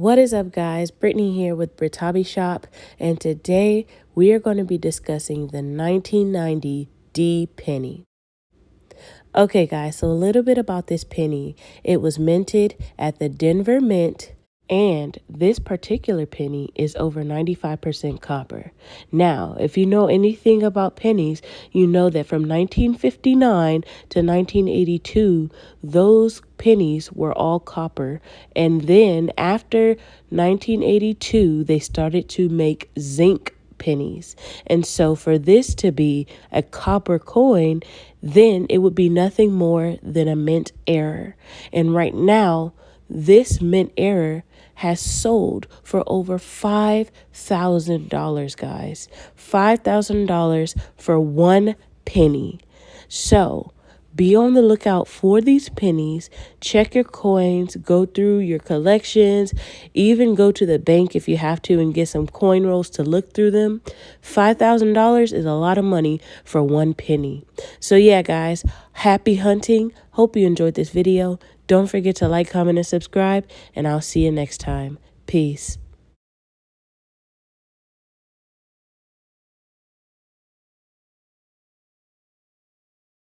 What is up, guys? Brittany here with Brittabi Shop, and today we are going to be discussing the 1990 D penny. Okay, guys, so a little bit about this penny. It was minted at the Denver Mint, and this particular penny is over 95% copper. Now, if you know anything about pennies, you know that from 1959 to 1982, those pennies were all copper. And then after 1982, they started to make zinc pennies. And so for this to be a copper coin, then it would be nothing more than a mint error. And right now, this mint error has sold for over $5,000, guys. $5,000 for one penny. So be on the lookout for these pennies. Check your coins, go through your collections, even go to the bank if you have to and get some coin rolls to look through them. $5,000 is a lot of money for one penny. So yeah, guys, happy hunting. Hope you enjoyed this video. Don't forget to like, comment, and subscribe, and I'll see you next time. Peace.